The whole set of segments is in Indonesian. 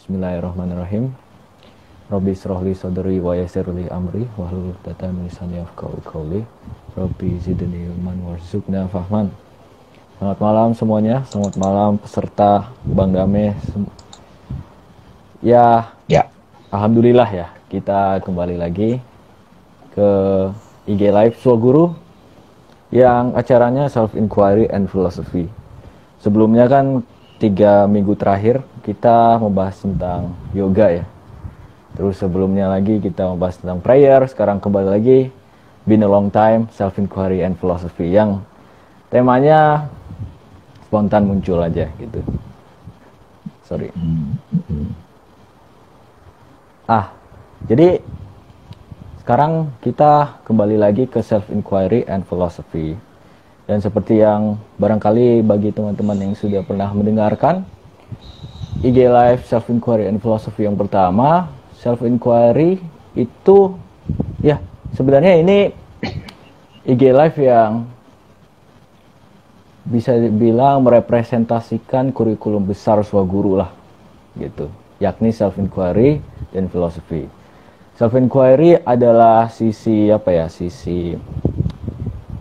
Bismillahirrahmanirrahim. Rabbi shrahli sadri wa yassirli amri wahlul 'uqdatam min lisani yafqahu qawli. Rabbi zidni ilman warzuqna fahman. Selamat malam semuanya, selamat malam peserta Bang Dame. Ya, alhamdulillah ya, kita kembali lagi ke IG Live Swaguru yang acaranya Self Inquiry and Philosophy. Sebelumnya kan 3 minggu terakhir kita membahas tentang yoga ya. Terus sebelumnya lagi kita membahas tentang prayer. Sekarang kembali lagi Been a Long Time Self Inquiry and Philosophy yang temanya spontan muncul aja gitu. Sorry. Jadi sekarang kita kembali lagi ke Self Inquiry and Philosophy. Dan seperti yang barangkali bagi teman-teman yang sudah pernah mendengarkan IG Live Self Inquiry and Philosophy yang pertama, Self Inquiry itu ya sebenarnya ini IG Live yang bisa dibilang merepresentasikan kurikulum besar Swaguru lah gitu, yakni Self Inquiry dan Philosophy. Self Inquiry adalah sisi sisi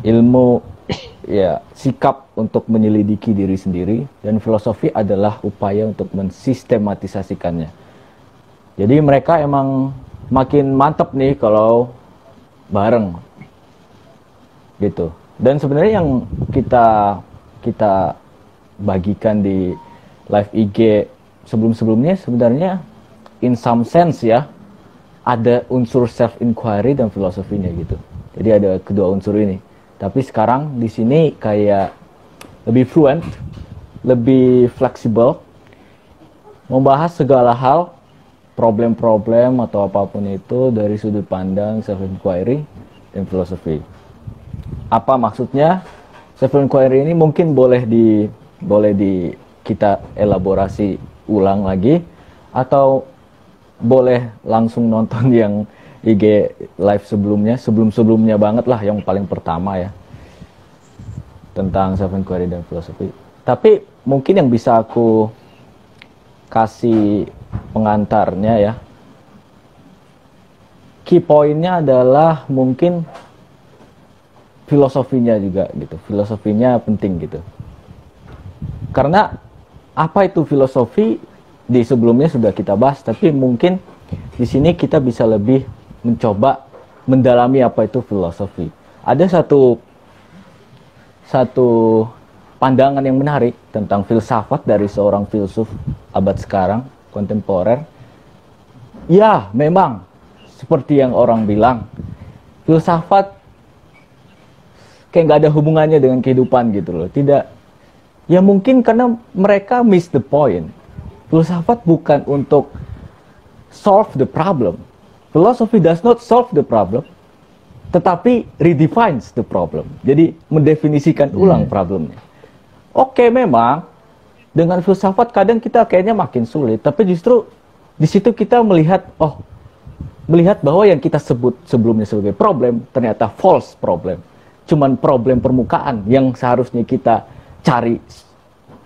ilmu ya, sikap untuk menyelidiki diri sendiri, dan filosofi adalah upaya untuk mensistematisasikannya. Jadi mereka emang makin mantep nih kalau bareng gitu. Dan sebenarnya yang kita bagikan di live IG sebelum-sebelumnya sebenarnya in some sense ya ada unsur self inquiry dan filosofinya gitu. Jadi ada kedua unsur ini. Tapi sekarang di sini kayak lebih fluent, lebih fleksibel, membahas segala hal, problem-problem atau apapun itu dari sudut pandang self-inquiry dan filosofi. Apa maksudnya? Self-inquiry ini mungkin boleh kita elaborasi ulang lagi, atau boleh langsung nonton yang IG live sebelumnya banget lah, yang paling pertama ya, tentang self-inquiry dan filosofi. Tapi mungkin yang bisa aku kasih pengantarnya ya, key pointnya adalah mungkin filosofinya juga gitu, filosofinya penting gitu. Karena apa itu filosofi di sebelumnya sudah kita bahas, tapi mungkin di sini kita bisa lebih mencoba mendalami apa itu filosofi. Ada satu pandangan yang menarik tentang filsafat dari seorang filsuf abad sekarang, kontemporer. Ya, memang seperti yang orang bilang, filsafat kayak nggak ada hubungannya dengan kehidupan gitu loh. Tidak. Ya mungkin karena mereka miss the point. Filsafat bukan untuk solve the problem. Philosophy does not solve the problem, tetapi redefines the problem. Jadi mendefinisikan ulang problemnya. Oke, memang dengan filsafat kadang kita kayaknya makin sulit, tapi justru di situ kita melihat bahwa yang kita sebut sebelumnya sebagai problem ternyata false problem. Cuman problem permukaan yang seharusnya kita cari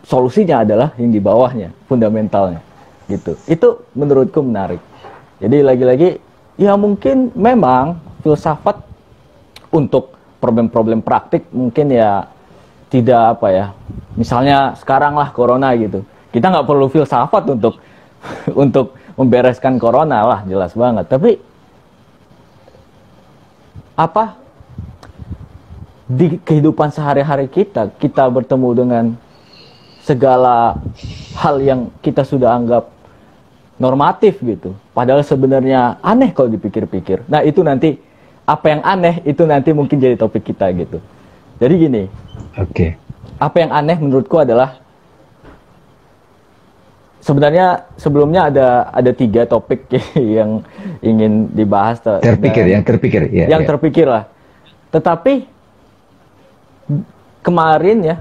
solusinya adalah yang di bawahnya, fundamentalnya. Gitu. Itu menurutku menarik. Jadi lagi-lagi ya mungkin memang filsafat untuk problem-problem praktik mungkin ya tidak misalnya sekarang lah corona gitu, kita nggak perlu filsafat untuk untuk membereskan corona lah, jelas banget. Tapi di kehidupan sehari-hari kita bertemu dengan segala hal yang kita sudah anggap normatif gitu, padahal sebenarnya aneh kalau dipikir-pikir. Nah itu nanti apa yang aneh itu nanti mungkin jadi topik kita gitu. Jadi gini, apa yang aneh menurutku adalah sebenarnya sebelumnya ada 3 topik yang ingin dibahas yang terpikir lah. Tetapi kemarin ya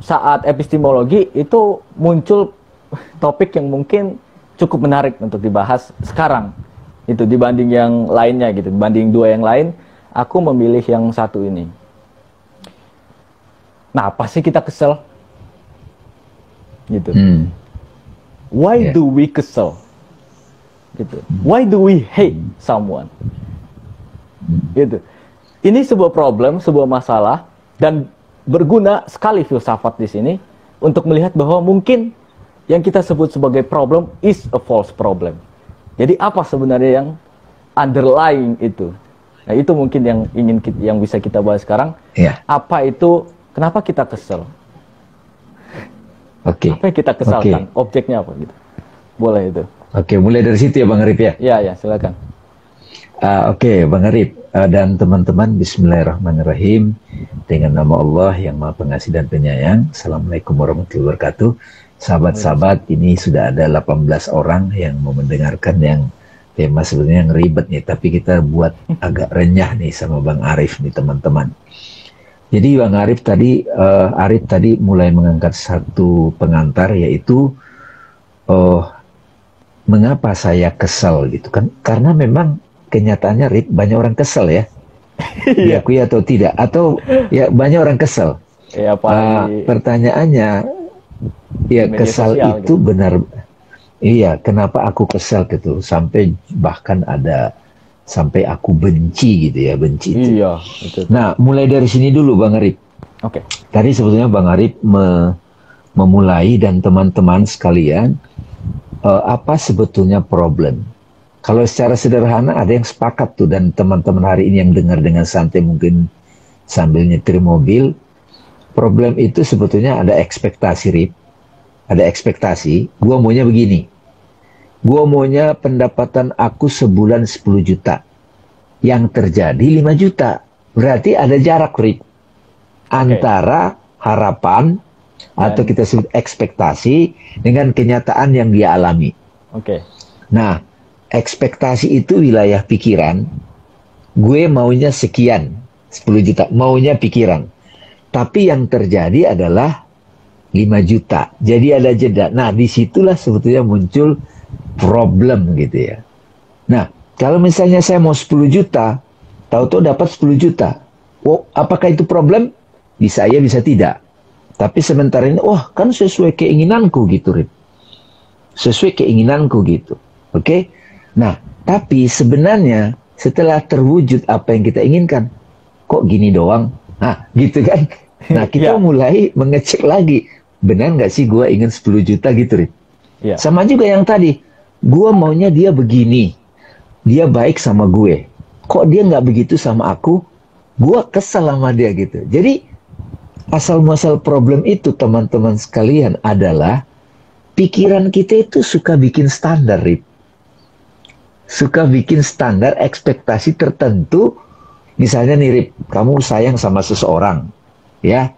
saat epistemologi itu muncul topik yang mungkin cukup menarik untuk dibahas sekarang itu dibanding yang lainnya gitu. Dibanding 2 yang lain, aku memilih yang satu ini. Nah, apa sih kita kesel gitu. Why do we kesel? Gitu. Why do we hate someone? Gitu. Ini sebuah problem, sebuah masalah, dan berguna sekali filsafat di sini untuk melihat bahwa mungkin yang kita sebut sebagai problem is a false problem. Jadi apa sebenarnya yang underlying itu? Nah, itu mungkin yang bisa kita bahas sekarang. Ya. Apa itu? Kenapa kita kesel? Oke. Apa yang kita kesalkan? Objeknya apa gitu? Boleh itu. Oke, mulai dari situ ya Bang Arif ya. Ya, silakan. Oke, Bang Arif dan teman-teman, Bismillahirrahmanirrahim. Dengan nama Allah yang Maha Pengasih dan Penyayang. Assalamualaikum warahmatullahi wabarakatuh. Sahabat-sahabat, ini sudah ada 18 orang yang mau mendengarkan yang tema sebenarnya yang ribet nih, tapi kita buat agak renyah nih sama Bang Arif nih teman-teman. Jadi Bang Arif tadi mulai mengangkat satu pengantar, yaitu mengapa saya kesal gitu kan? Karena memang kenyataannya Rip, banyak orang kesal ya. Diakui atau tidak, atau ya banyak orang kesal. Ya, pertanyaannya ya kesal itu gitu. Benar. Iya, kenapa aku kesal gitu? Sampai bahkan sampai aku benci gitu ya, benci itu. Iya, itu. Nah, mulai dari sini dulu Bang Arif. Oke. Tadi sebetulnya Bang Arif memulai dan teman-teman sekalian, apa sebetulnya problem? Kalau secara sederhana ada yang sepakat tuh, dan teman-teman hari ini yang dengar dengan santai mungkin sambil nyetir mobil, problem itu sebetulnya ada ekspektasi Rip. Ada ekspektasi, gua maunya begini. Gua maunya pendapatan aku sebulan 10 juta. Yang terjadi 5 juta. Berarti ada jarak, Rip. Antara harapan atau kita sebut ekspektasi dengan kenyataan yang dia alami. Nah, ekspektasi itu wilayah pikiran. Gue maunya sekian, 10 juta. Maunya pikiran. Tapi yang terjadi adalah 5 juta. Jadi ada jeda. Nah, disitulah sebetulnya muncul problem gitu ya. Nah, kalau misalnya saya mau 10 juta, tahu-tahu dapat 10 juta. Oh, apakah itu problem? Bisa ya, bisa tidak. Tapi sementara ini, wah kan sesuai keinginanku gitu, Rip. Sesuai keinginanku gitu. Oke? Nah, tapi sebenarnya setelah terwujud apa yang kita inginkan, kok gini doang? Nah, gitu kan? Nah, kita mulai mengecek lagi. Benar nggak sih gue ingin 10 juta gitu, Rip? Sama juga yang tadi. Gue maunya dia begini. Dia baik sama gue. Kok dia nggak begitu sama aku? Gue kesal sama dia gitu. Jadi, asal-muasal problem itu, teman-teman sekalian, adalah pikiran kita itu suka bikin standar, Rip. Suka bikin standar ekspektasi tertentu. Misalnya nih, Rip, kamu sayang sama seseorang. Ya,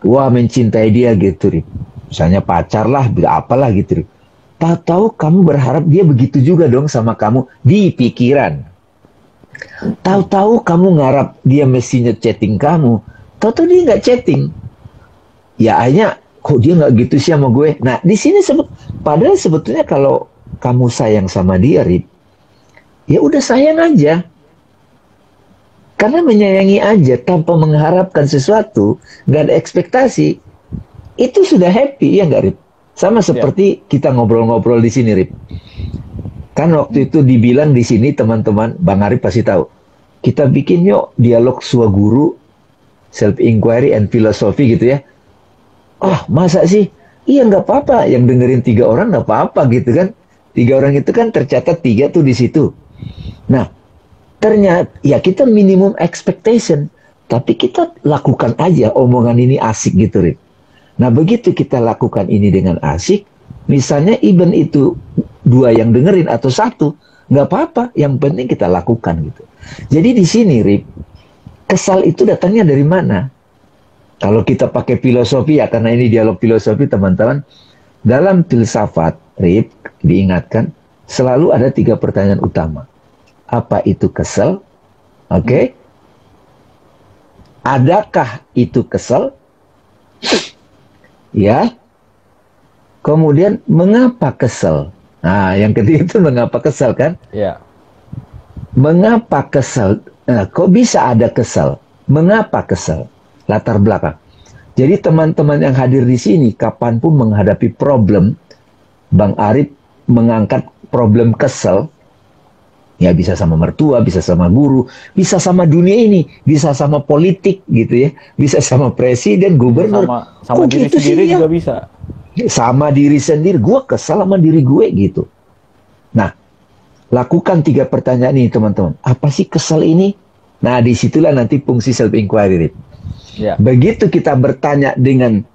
wah mencintai dia gitu, Rip. Misalnya pacar lah, apalah gitu, Rip. Tahu-tahu kamu berharap dia begitu juga dong sama kamu di pikiran. Tahu-tahu kamu ngarap dia mestinya chatting kamu. Tahu-tahu dia nggak chatting. Ya akhirnya, kok dia nggak gitu sih sama gue. Nah, di sini padahal sebetulnya kalau kamu sayang sama dia, Rip, ya udah sayang aja. Karena menyayangi aja tanpa mengharapkan sesuatu, nggak ada ekspektasi, itu sudah happy, ya nggak, Rip? Sama seperti kita ngobrol-ngobrol di sini, Rip. Kan waktu itu dibilang di sini, teman-teman, Bang Arif pasti tahu. Kita bikin yuk dialog swaguru, self-inquiry and philosophy gitu ya. Oh, masa sih? Iya, nggak apa-apa. Yang dengerin 3 orang nggak apa-apa gitu kan. 3 orang itu kan tercatat 3 tuh di situ. Nah, ternyata ya kita minimum expectation, tapi kita lakukan aja omongan ini asik gitu, Rip. Nah, begitu kita lakukan ini dengan asik, misalnya even itu 2 yang dengerin atau 1, nggak apa-apa, yang penting kita lakukan gitu. Jadi di sini, Rip, kesal itu datangnya dari mana? Kalau kita pakai filosofi ya, karena ini dialog filosofi, teman-teman, dalam filsafat, Rip, diingatkan, selalu ada 3 pertanyaan utama. Apa itu kesel? Oke. Adakah itu kesel? Ya. Kemudian mengapa kesel? Nah, yang ketiga itu mengapa kesel kan? Ya. Mengapa kesel? Nah, kok bisa ada kesel? Mengapa kesel? Latar belakang. Jadi teman-teman yang hadir di sini, kapanpun menghadapi problem, Bang Arif mengangkat problem kesel, ya bisa sama mertua, bisa sama guru, bisa sama dunia ini, bisa sama politik gitu ya, bisa sama presiden, gubernur. Sama Kok diri gitu sendiri sih ya? juga bisa. Sama diri sendiri, gue kesal sama diri gue gitu. Nah, lakukan 3 pertanyaan ini teman-teman. Apa sih kesal ini? Nah, disitulah nanti fungsi self-inquiry. Ya. Begitu kita bertanya dengan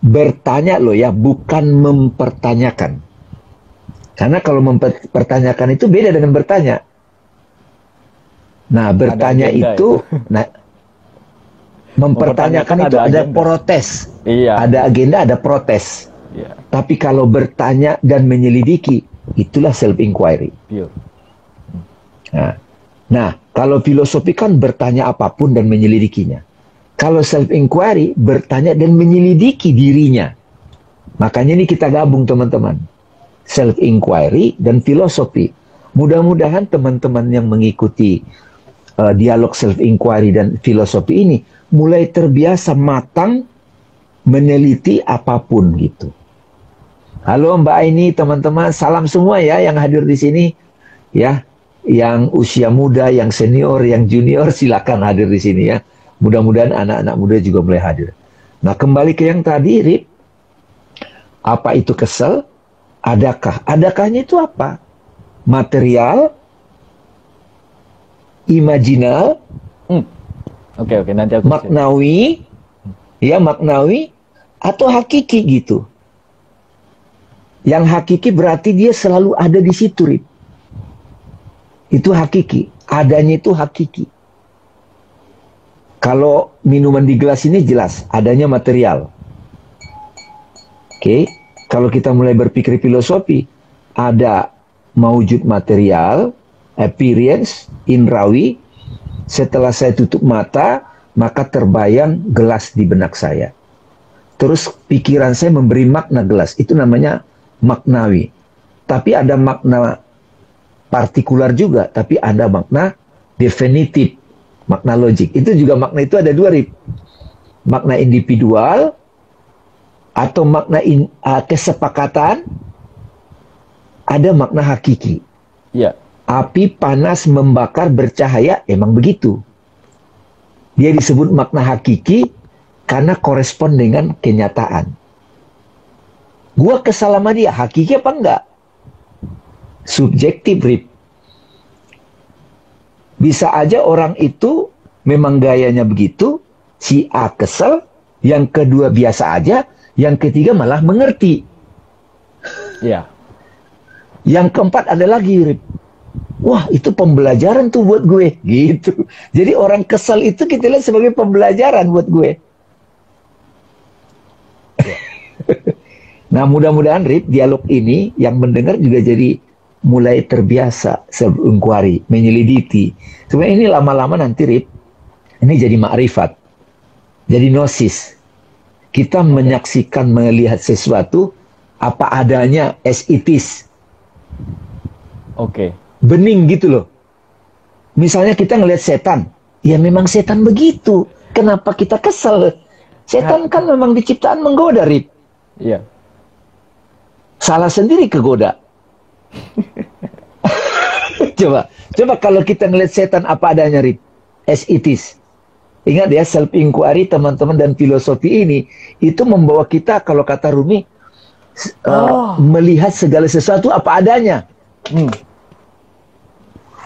bertanya loh ya, bukan mempertanyakan. Karena kalau mempertanyakan itu beda dengan bertanya. Nah, bertanya itu, nah, mempertanyakan itu ada protes. Iya. Ada agenda, ada protes. Iya. Tapi kalau bertanya dan menyelidiki, itulah self-inquiry. Nah, kalau filosofi kan bertanya apapun dan menyelidikinya. Kalau self-inquiry, bertanya dan menyelidiki dirinya. Makanya ini kita gabung teman-teman. Self-inquiry dan filosofi. Mudah-mudahan teman-teman yang mengikuti dialog self-inquiry dan filosofi ini mulai terbiasa matang meneliti apapun gitu. Halo Mbak Aini, teman-teman, salam semua ya yang hadir di sini. Ya, yang usia muda, yang senior, yang junior, silakan hadir di sini ya. Mudah-mudahan anak-anak muda juga mulai hadir. Nah, kembali ke yang tadi, Rip. Apa itu kesel? Adakah? Adakahnya itu apa? Material, imajinal, Oke, nanti aku maknawi, ya maknawi, atau hakiki gitu. Yang hakiki berarti dia selalu ada di situ, Rip. Itu hakiki. Adanya itu hakiki. Kalau minuman di gelas ini jelas, adanya material. Oke. Kalau kita mulai berpikir filosofi, ada maujud material, appearance, indrawi. Setelah saya tutup mata, maka terbayang gelas di benak saya. Terus pikiran saya memberi makna gelas. Itu namanya maknawi. Tapi ada makna partikular juga, tapi ada makna definitif, makna logik. Itu juga makna itu ada 2, Rip. Makna individual atau makna kesepakatan, ada makna hakiki. Ya. Api panas membakar bercahaya, emang begitu. Dia disebut makna hakiki karena korespon dengan kenyataan. Gua kesal sama dia, hakiki apa enggak? Subjektif, Rip. Bisa aja orang itu memang gayanya begitu, si A kesel, yang kedua biasa aja, yang ketiga malah mengerti. Ya. Yang keempat ada lagi, Rip. Wah, itu pembelajaran tuh buat gue, gitu. Jadi orang kesel itu kita lihat sebagai pembelajaran buat gue. Nah, mudah-mudahan Rip, dialog ini yang mendengar juga jadi mulai terbiasa self-inquiry, menyelidiki. Sebenarnya ini lama-lama nanti Rip, ini jadi makrifat, jadi gnosis. Kita menyaksikan, melihat sesuatu apa adanya, as it is. Oke. Bening gitu loh. Misalnya kita ngelihat setan, ya memang setan begitu. Kenapa kita kesel? Setan kan memang diciptaan menggoda, Rip. Iya. Salah sendiri kegoda. Coba kalau kita ngelihat setan apa adanya, Rip, as it is. Ingat ya, self-inquiry teman-teman dan filosofi ini itu membawa kita, kalau kata Rumi, melihat segala sesuatu apa adanya.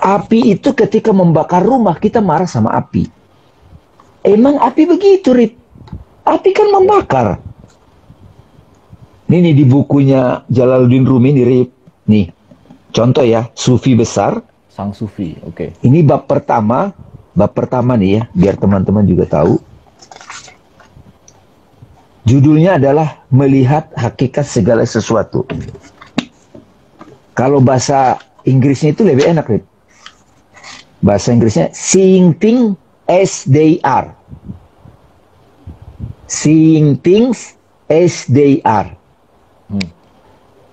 Api itu ketika membakar rumah, kita marah sama api. Emang api begitu, Rip. Api kan membakar. Ini di bukunya Jalaluddin Rumi, nih, Rip. Nih, contoh ya, sufi besar. Sang sufi, oke. Ini bab pertama nih ya, biar teman-teman juga tahu. Judulnya adalah melihat hakikat segala sesuatu. Kalau bahasa Inggrisnya itu lebih enak, Rip. Bahasa Inggrisnya seeing things as they are. Seeing things as they are.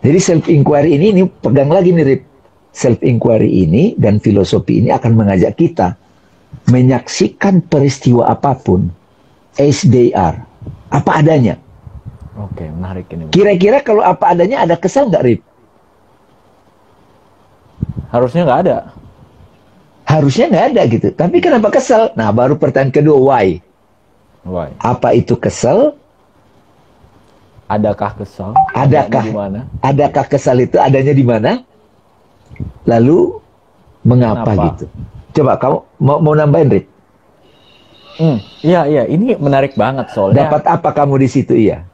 Jadi self-inquiry ini pegang lagi nih, Rip. Self-inquiry ini dan filosofi ini akan mengajak kita menyaksikan peristiwa apapun as they are. Apa adanya. Oke, menarik ini. Kira-kira kalau apa adanya ada kesal nggak, Rip? Harusnya nggak ada. Harusnya nggak ada gitu. Tapi kenapa kesal? Nah, baru pertanyaan kedua, why? Why? Apa itu kesal? Adakah kesal? Adakah Di mana? adakah kesal itu adanya di mana? Lalu mengapa Kenapa? gitu? Coba kamu mau nambahin, Rip? Iya, ini menarik banget soalnya. Dapat apa kamu di situ? Iya.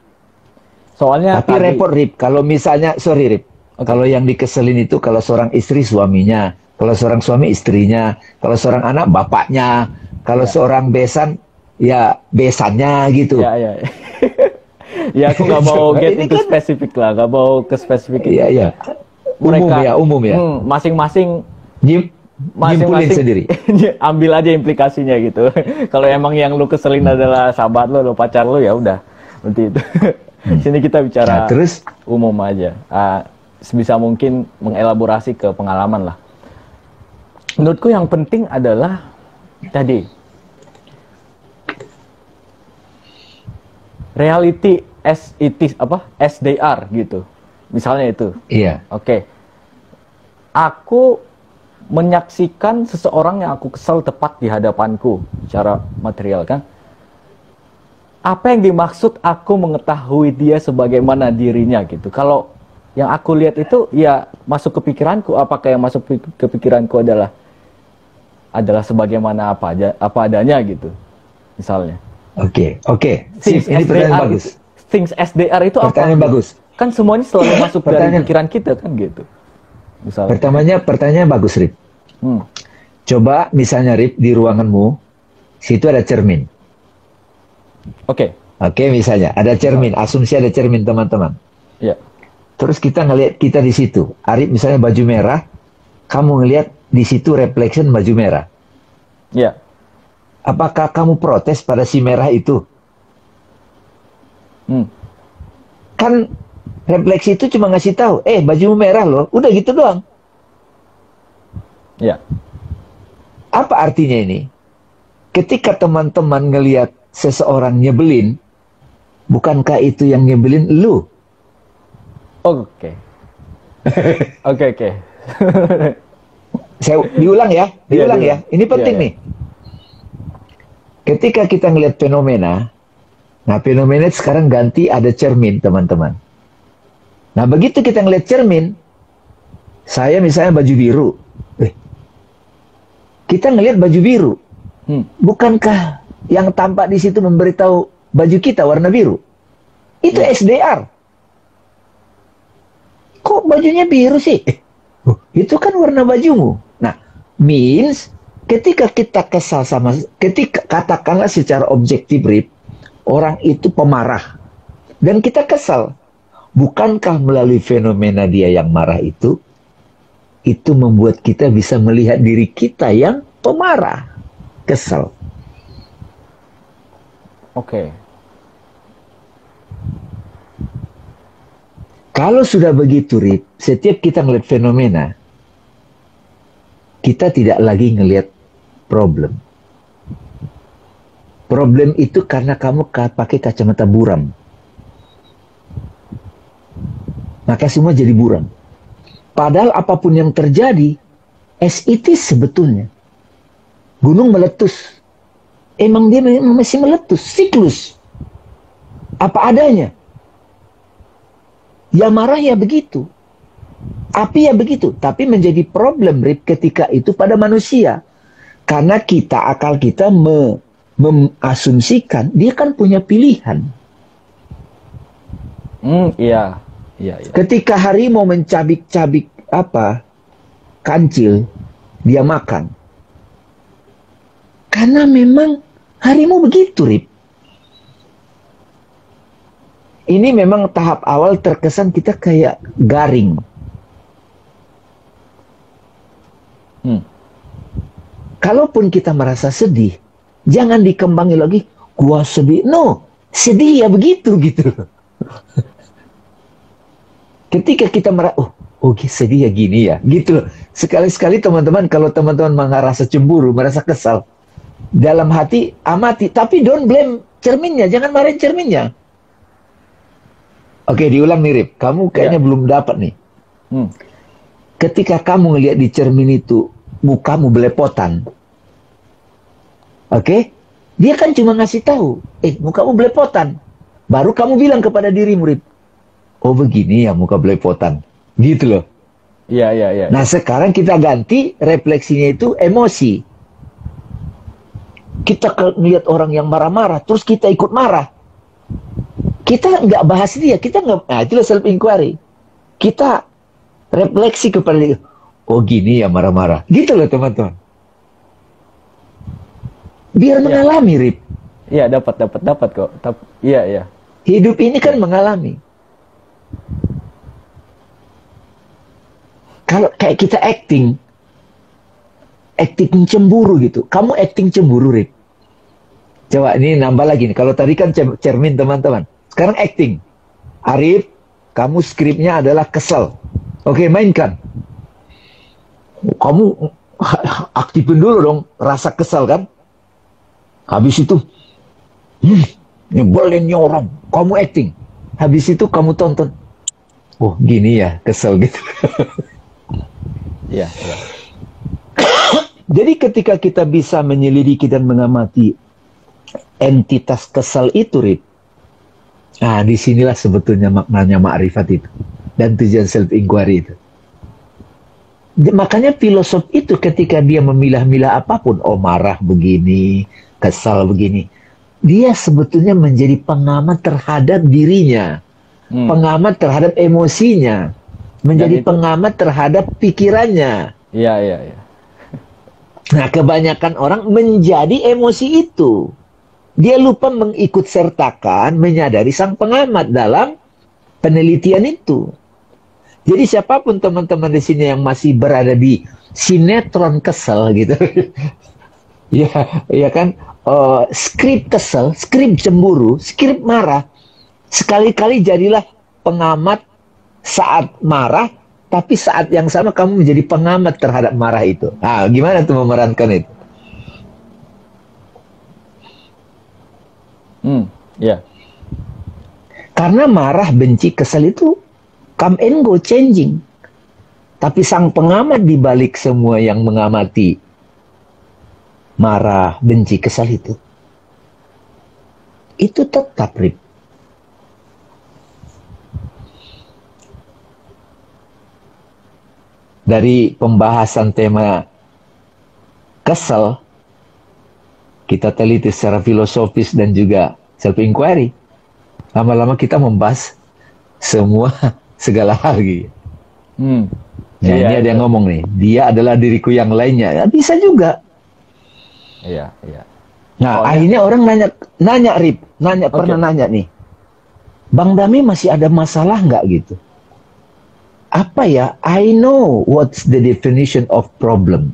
Soalnya Tapi repot, Rip. Kalau misalnya, sorry, Rip. Oke. Kalau yang dikeselin itu kalau seorang istri suaminya, kalau seorang suami istrinya, kalau seorang anak bapaknya, kalau Ya. seorang besan ya besannya gitu. Ya. Ya, aku nggak mau get Ini into kan- spesifik lah, nggak mau ke spesifik. Iya, iya. Umum ya. Masing-masing Nyimpulin sendiri. ambil aja implikasinya gitu. Kalau emang yang lu keselin adalah sahabat lu pacar lu, ya udah seperti itu. Sini kita bicara Nah, terus umum aja. Sebisa mungkin mengelaborasi ke pengalaman lah. Menurutku yang penting adalah tadi reality as it is, SDR gitu. Misalnya itu. iya. Oke. Aku menyaksikan seseorang yang aku kesal tepat di hadapanku secara material kan. Apa yang dimaksud aku mengetahui dia sebagaimana dirinya gitu. Kalau yang aku lihat itu ya masuk ke pikiranku, apakah yang masuk ke pikiranku adalah sebagaimana apa adanya gitu. Misalnya. Oke. Things Ini pertanyaan SDR bagus. Things SDR itu apa? Pertanyaan bagus. Kan semuanya selalu masuk dari Pertanyaan. pikiran kita kan gitu. Misalnya. Pertanyaannya bagus, Rip. Coba misalnya, Rip, di ruanganmu, situ ada cermin. Oke. Oke, misalnya ada cermin, asumsi ada cermin, teman-teman. Ya. Terus kita ngelihat kita di situ. Arif misalnya baju merah, kamu ngelihat di situ reflection baju merah. Ya. Apakah kamu protes pada si merah itu? Kan refleksi itu cuma ngasih tahu, bajumu merah loh, udah gitu doang. Ya. Apa artinya ini? Ketika teman-teman ngelihat seseorang nyebelin, bukankah itu yang nyebelin lu? Oke. Oke. Saya diulang ya. Ini penting Iya. nih. Ketika kita ngelihat fenomena, nah fenomena sekarang ganti ada cermin, teman-teman. Nah begitu kita ngelihat cermin, saya misalnya baju biru, kita ngelihat baju biru, bukankah yang tampak di situ memberitahu baju kita warna biru? Itu SDR. Kok bajunya biru sih? Itu kan warna bajumu. Nah, means ketika kita kesal ketika katakanlah secara objektif, Rip, orang itu pemarah dan kita kesal, bukankah melalui fenomena dia yang marah itu membuat kita bisa melihat diri kita yang pemarah, kesal. Oke. Kalau sudah begitu, Rip, setiap kita ngelihat fenomena, kita tidak lagi ngelihat problem. Problem itu karena kamu pakai kacamata buram. Maka semua jadi buram. Padahal apapun yang terjadi, as it is sebetulnya. Gunung meletus. Emang dia masih meletus, siklus. Apa adanya. Ya marah ya begitu. Api ya begitu. Tapi menjadi problem, Rip, ketika itu pada manusia. Karena akal kita mengasumsikan dia kan punya pilihan. Iya. Ketika harimau mencabik-cabik kancil, dia makan. Karena memang harimau begitu, Rip. Ini memang tahap awal terkesan kita kayak garing. Kalaupun kita merasa sedih, jangan dikembangi lagi, gua sedih. No, sedih ya begitu gitu. Ketika kita merasa, sedih ya gini ya, gitu. Sekali-sekali teman-teman, kalau teman-teman merasa cemburu, merasa kesal, dalam hati amati, tapi don't blame cerminnya, jangan marahin cerminnya. Oke, diulang nih, Rip. Kamu kayaknya belum dapat nih. Hmm. Ketika kamu ngelihat di cermin itu, mukamu belepotan. Oke? Dia kan cuma ngasih tahu, mukamu belepotan. Baru kamu bilang kepada dirimu, Rip, oh begini ya muka belepotan. Gitu loh. Iya, iya, iya. Nah, sekarang kita ganti refleksinya itu emosi. Kita melihat orang yang marah-marah, terus kita ikut marah. Kita nggak bahas dia, kita nggak, nah itulah self inquiry. Kita refleksi kepada dia. Oh gini ya marah-marah. Gitu loh teman-teman. Biar mengalami, Rip. Iya, dapat kok. Iya, iya. Hidup ini kan mengalami. Kalau kayak kita acting cemburu gitu. Kamu acting cemburu, Rip. Coba ini nambah lagi nih. Kalau tadi kan cermin teman-teman. Sekarang acting. Arif, kamu skripnya adalah kesel. Oke, mainkan. Kamu aktifin dulu dong rasa kesel kan. Habis itu, nyebelin orang. Kamu acting. Habis itu kamu tonton. Oh, gini ya, kesel gitu. Iya, iya. Jadi ketika kita bisa menyelidiki dan mengamati entitas kesal itu, Rip, nah disinilah sebetulnya maknanya makrifat itu dan tujuan self inquiry itu. Makanya filosof itu ketika dia memilah-milah apapun, oh marah begini, kesal begini, dia sebetulnya menjadi pengamat terhadap dirinya, pengamat terhadap emosinya, menjadi pengamat terhadap pikirannya. Iya, iya, iya. Nah, kebanyakan orang menjadi emosi itu. Dia lupa mengikut sertakan, menyadari sang pengamat dalam penelitian itu. Jadi siapapun teman-teman di sini yang masih berada di sinetron kesel gitu. ya kan, skrip kesel, skrip cemburu, skrip marah. Sekali-kali jadilah pengamat saat marah, tapi saat yang sama kamu menjadi pengamat terhadap marah itu. Nah, gimana tuh memerankan itu? Ya. Karena marah, benci, kesel itu come and go, changing. Tapi sang pengamat di balik semua yang mengamati marah, benci, kesel itu tetap, Rip. Dari pembahasan tema kesel, kita teliti secara filosofis dan juga self-inquiry. Lama-lama kita membahas semua, segala hal gitu. Nah, ini ada yang ngomong nih, dia adalah diriku yang lainnya. Ya, bisa juga. Iya, iya. Nah, akhirnya orang nanya, Rip, pernah nanya nih, Bang Dami masih ada masalah nggak gitu? Apa ya? I know what's the definition of problem.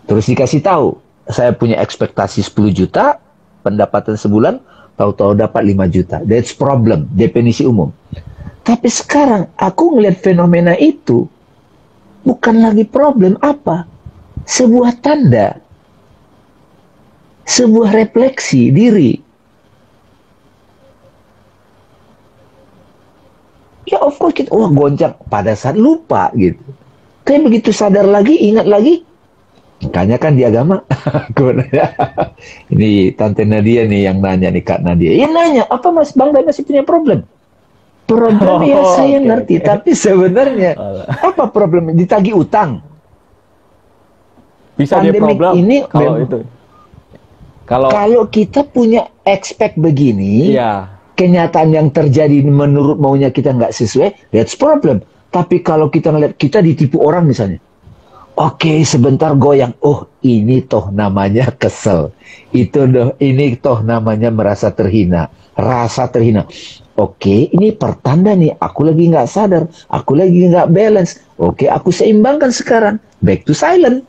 Terus dikasih tahu, saya punya ekspektasi 10 juta, pendapatan sebulan, tahu-tahu dapat 5 juta. That's problem, definisi umum. Tapi sekarang aku ngelihat fenomena itu bukan lagi problem apa? Sebuah tanda. Sebuah refleksi diri. Ya of course kita, goncang pada saat lupa gitu. Tapi begitu sadar lagi, ingat lagi. Makanya kan di agama, ini Tante Nadia nih yang nanya nih, Kak Nadia. Ya nanya, apa Mas Bang Dan masih punya problem? Problem saya ngerti, tapi sebenarnya apa problem? Ditagih utang. Bisa dia problem ini kalau itu. Kalau kita punya expect begini, kenyataan yang terjadi menurut maunya kita nggak sesuai, that's problem. Tapi kalau kita ngeliat kita ditipu orang misalnya, oke, sebentar goyang, oh ini toh namanya kesel, ini toh namanya merasa terhina, rasa terhina. Oke, ini pertanda nih, aku lagi nggak sadar, aku lagi nggak balance. Oke, aku seimbangkan sekarang, back to silent.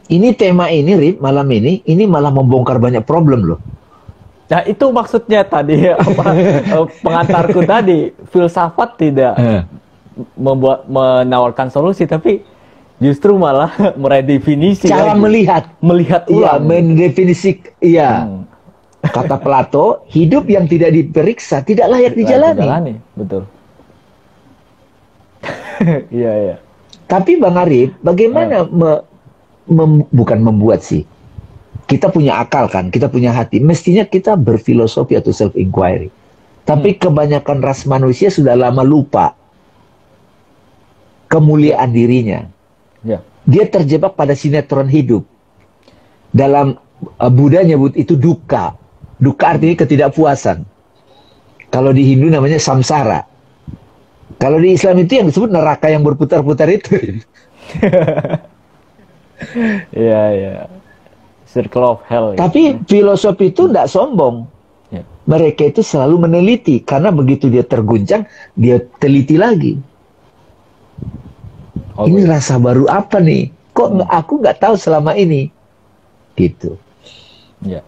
Ini tema ini, Rip, malam ini malah membongkar banyak problem loh. Nah, itu maksudnya tadi pengantarku tadi, filsafat tidak menawarkan solusi, tapi justru malah meredefinisi cara lagi. melihat ulang. Mendefinisi, Kata Plato, hidup yang tidak diperiksa tidak layak dijalani. Betul. Iya, iya. Tapi Bang Arif, bagaimana bukan membuat sih? Kita punya akal kan, kita punya hati. Mestinya kita berfilosofi atau self-inquiry. Tapi kebanyakan ras manusia sudah lama lupa kemuliaan dirinya. Ya. Dia terjebak pada sinetron hidup. Dalam Buddha nyebut itu dukkha. Dukkha artinya ketidakpuasan. Kalau di Hindu namanya samsara. Kalau di Islam itu yang disebut neraka yang berputar-putar itu. Iya, iya. Circle of hell. Tapi filosofi itu tidak sombong. Ya. Mereka itu selalu meneliti. Karena begitu dia terguncang, dia teliti lagi. Ini rasa baru apa nih? Kok aku nggak tahu selama ini? Gitu. Ya.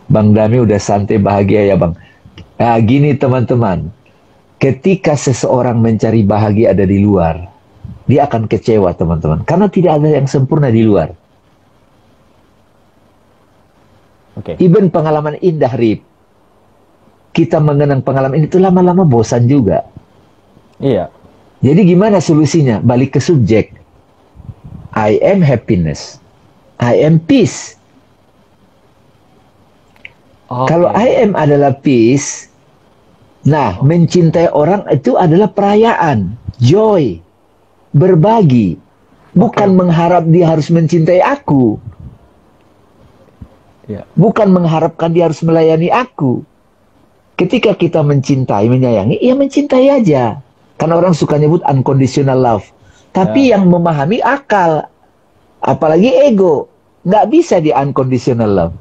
Bang Dami udah santai bahagia ya Bang. Nah, gini teman-teman. Ketika seseorang mencari bahagia ada di luar, dia akan kecewa teman-teman. Karena tidak ada yang sempurna di luar. Even pengalaman indah, Rip. Kita mengenang pengalaman ini itu lama-lama bosan juga. Iya. Jadi gimana solusinya? Balik ke subjek. I am happiness. I am peace. Kalau I am adalah peace, nah mencintai orang itu adalah perayaan, joy, berbagi. Bukan mengharap dia harus mencintai aku. Bukan mengharapkan dia harus melayani aku. Ketika kita mencintai, menyayangi, ya mencintai aja. Karena orang suka nyebut unconditional love. Tapi yang memahami akal, apalagi ego, nggak bisa di unconditional love.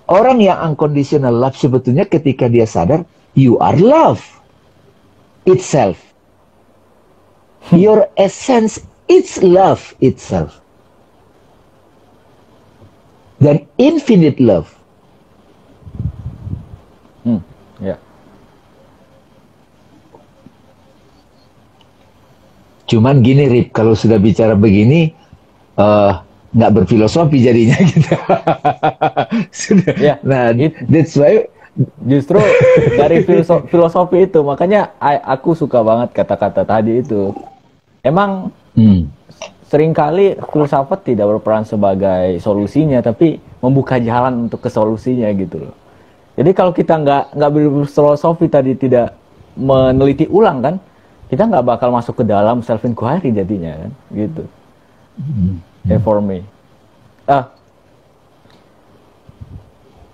Orang yang unconditional love sebetulnya ketika dia sadar, you are love itself. Your essence is love itself. Dan infinite love. Ya. Cuman gini Rip, kalau sudah bicara begini, nggak berfilosofi jadinya gitu. Sudah. Ya, nah, that's why justru dari filosofi itu, makanya aku suka banget kata-kata tadi itu. Emang seringkali filsafat tidak berperan sebagai solusinya, tapi membuka jalan untuk ke solusinya gitu loh. Jadi kalau kita nggak berfilosofi tadi, tidak meneliti ulang kan, kita nggak bakal masuk ke dalam self inquiry jadinya kan, gitu. For me,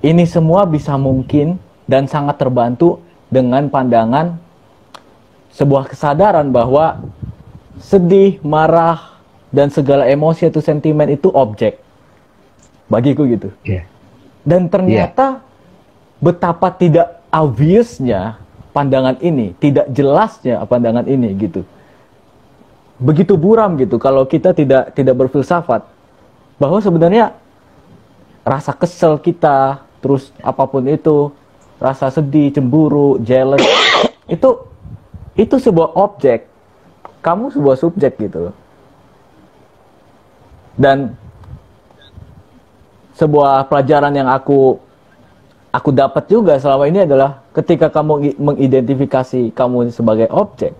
ini semua bisa mungkin dan sangat terbantu dengan pandangan sebuah kesadaran bahwa sedih, marah, dan segala emosi atau sentimen itu objek. Bagiku gitu. Dan ternyata betapa tidak obviousnya pandangan ini, tidak jelasnya pandangan ini gitu. Begitu buram gitu kalau kita tidak berfilsafat bahwa sebenarnya rasa kesel kita, terus apapun itu, rasa sedih, cemburu, jealous, itu sebuah objek. Kamu sebuah subjek gitu loh. Dan sebuah pelajaran yang aku dapat juga selama ini adalah ketika kamu mengidentifikasi kamu sebagai objek.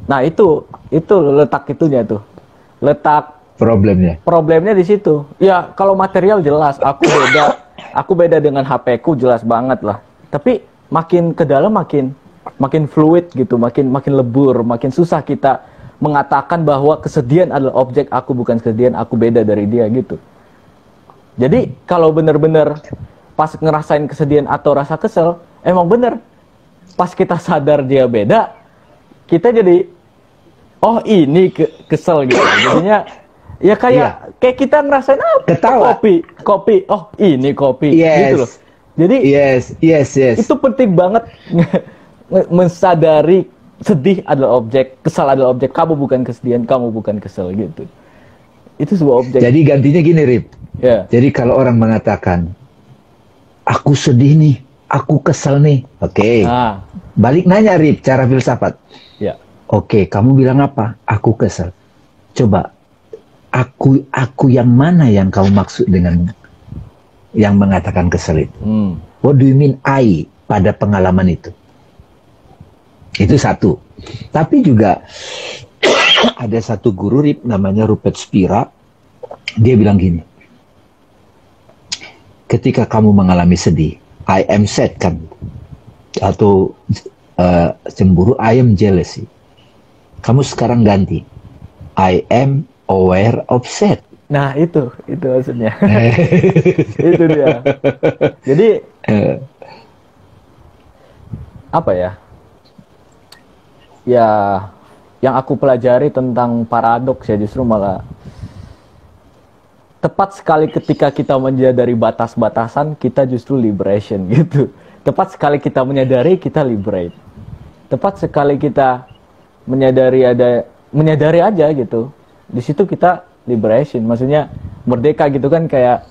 Nah, itu letak itunya tuh. Letak problemnya di situ. Ya, kalau material jelas aku beda dengan HP-ku jelas banget lah. Tapi makin ke dalam makin fluid gitu, makin lebur, makin susah kita mengatakan bahwa kesedihan adalah objek, aku bukan kesedihan, aku beda dari dia gitu. Jadi kalau benar-benar pas ngerasain kesedihan atau rasa kesel, emang bener pas kita sadar dia beda, kita jadi oh ini kesel gitu. Jadinya ya kayak kita ngerasain ketawa. Kopi. Oh, ini kopi gitu loh. Jadi yes. Itu penting banget mensadari sedih adalah objek, kesal adalah objek. Kamu bukan kesedihan, kamu bukan kesel gitu. Itu sebuah objek. Jadi gantinya gini, Rip. Jadi kalau orang mengatakan aku sedih nih, aku kesel nih. Oke. Balik nanya, Rip, cara filsafat. Oke, kamu bilang apa? Aku kesel. Coba, aku yang mana yang kamu maksud dengan yang mengatakan kesel itu. Hmm. What do you mean I pada pengalaman itu? Itu satu. Tapi juga ada satu guru Rip, namanya Rupert Spira. Dia bilang gini, ketika kamu mengalami sedih, I am sad kan, atau cemburu, I am jealousy. Kamu sekarang ganti, I am aware of sad. Nah itu maksudnya. Itu dia. Jadi apa ya? Ya, yang aku pelajari tentang paradoks ya justru malah tepat sekali ketika kita menyadari batas-batasan, kita justru liberation gitu. Tepat sekali kita menyadari, kita liberate. Tepat sekali kita menyadari aja gitu. Di situ kita liberation, maksudnya merdeka gitu kan, kayak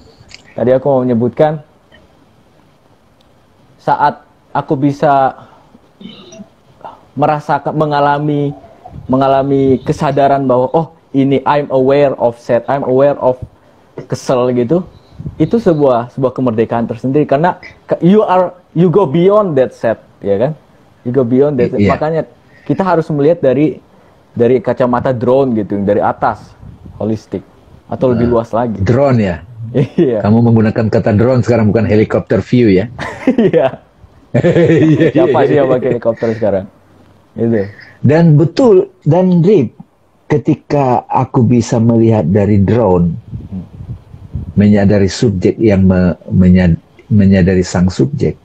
tadi aku mau menyebutkan saat aku bisa merasakan mengalami kesadaran bahwa oh ini I'm aware of sad, I'm aware of kesel gitu, itu sebuah kemerdekaan tersendiri karena you go beyond that sad, ya kan? You go beyond that. Yeah. Makanya kita harus melihat dari kacamata drone gitu, dari atas, holistik atau lebih luas lagi. Drone ya. Iya. Kamu menggunakan kata drone sekarang, bukan helikopter view ya. Iya. Siapa sih yang pakai helikopter sekarang? Itu. Dan betul, dan Rip, ketika aku bisa melihat dari drone, menyadari subjek yang menyadari sang subjek,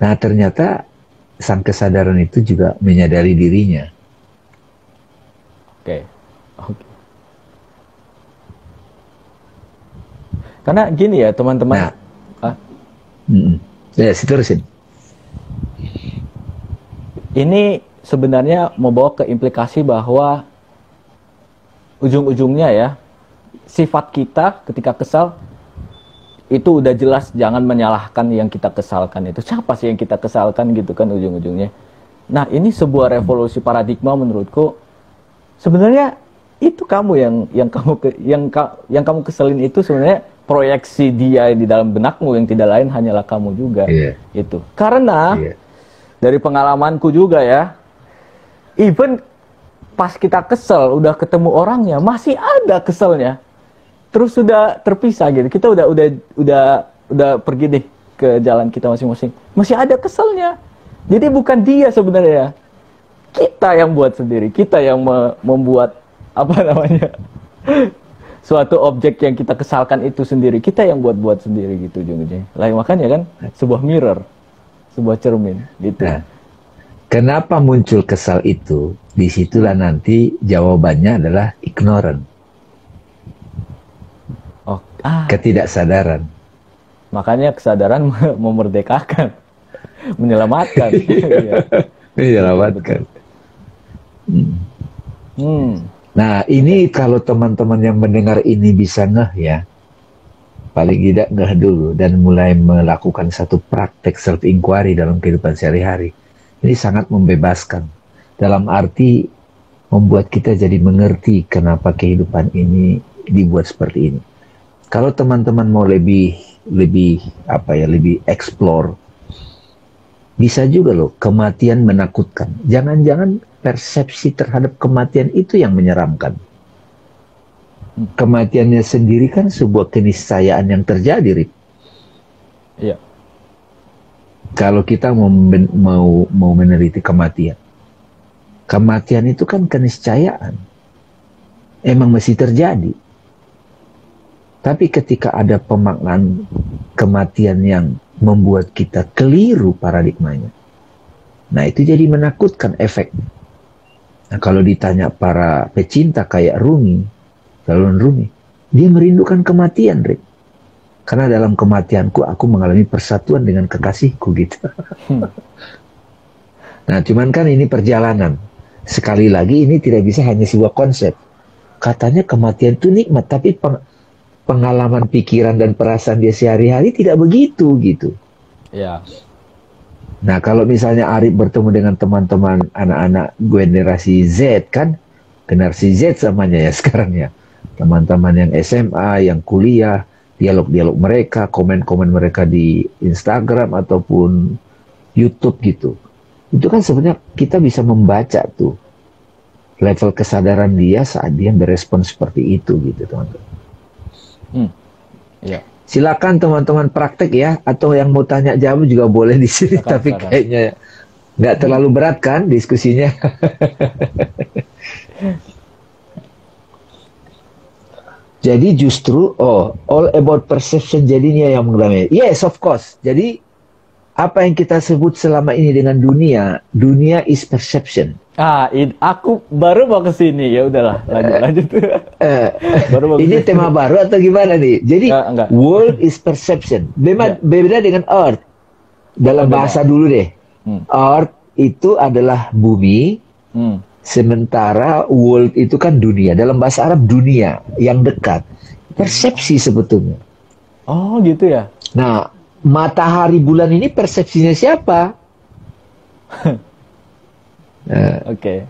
nah ternyata sang kesadaran itu juga menyadari dirinya. Oke. Karena gini ya teman-teman. Nah, ya, terusin. Ini sebenarnya membawa ke implikasi bahwa ujung-ujungnya ya, sifat kita ketika kesal itu udah jelas, jangan menyalahkan yang kita kesalkan itu. Siapa sih yang kita kesalkan gitu kan ujung-ujungnya. Nah, ini sebuah revolusi paradigma menurutku. Sebenarnya itu kamu yang kamu keselin itu sebenarnya proyeksi dia di dalam benakmu, yang tidak lain hanyalah kamu juga. Itu. Karena dari pengalamanku juga ya, even pas kita kesel, udah ketemu orangnya, masih ada keselnya. Terus sudah terpisah gitu. Kita udah pergi deh ke jalan kita masing-masing. Masih ada keselnya. Jadi bukan dia sebenarnya. Kita yang buat sendiri. Kita yang membuat apa namanya? Suatu objek yang kita kesalkan itu sendiri. Kita yang buat sendiri gitu ujung-ujungnya. Lah makanya kan sebuah mirror, sebuah cermin gitu. Nah, kenapa muncul kesal itu? Disitulah nanti jawabannya adalah ignorant. Ketidaksadaran. Makanya kesadaran memerdekakan, menyelamatkan. Menyelamatkan. Nah, ini kalau teman-teman yang mendengar ini bisa ngeh ya, paling tidak ngeh dulu dan mulai melakukan satu praktek self-inquiry dalam kehidupan sehari-hari. Ini sangat membebaskan, dalam arti membuat kita jadi mengerti kenapa kehidupan ini dibuat seperti ini. Kalau teman-teman mau lebih explore, bisa juga loh, kematian menakutkan. Jangan-jangan persepsi terhadap kematian itu yang menyeramkan. Kematiannya sendiri kan sebuah keniscayaan yang terjadi, Rip. Iya. Kalau kita mau meneliti kematian, kematian itu kan keniscayaan. Emang mesti terjadi. Tapi ketika ada pemaknaan kematian yang membuat kita keliru paradigmanya, nah itu jadi menakutkan efeknya. Nah, kalau ditanya para pecinta kayak Rumi, dia merindukan kematian, Rick. Karena dalam kematianku aku mengalami persatuan dengan kekasihku gitu. Nah, cuman kan ini perjalanan. Sekali lagi ini tidak bisa hanya sebuah konsep. Katanya kematian itu nikmat, tapi pengalaman pikiran dan perasaan dia sehari-hari tidak begitu gitu. Ya. Nah, kalau misalnya Arif bertemu dengan teman-teman anak-anak generasi Z kan, generasi Z samanya ya sekarang ya. Teman-teman yang SMA, yang kuliah, dialog-dialog mereka, komen-komen mereka di Instagram ataupun YouTube gitu. Itu kan sebenarnya kita bisa membaca tuh level kesadaran dia saat dia berespon seperti itu gitu teman-teman. Iya. Silakan teman-teman praktek ya, atau yang mau tanya jawab juga boleh di sini, Silakan, tapi silakan. kayaknya nggak terlalu berat kan diskusinya. Jadi justru all about perception jadinya yang mengalami. Yes, of course. Jadi apa yang kita sebut selama ini dengan dunia is perception. Aku baru mau ke sini. Ya udahlah, lanjut. Baru mau Ini kesini. tema baru atau gimana nih? Jadi Enggak. world is perception. Beda dengan earth. Dalam beda. bahasa dulu deh. Earth itu adalah bumi. Sementara world itu kan dunia. Dalam bahasa Arab dunia yang dekat. Persepsi sebetulnya. Oh gitu ya. Nah, matahari bulan ini persepsinya siapa? Oke.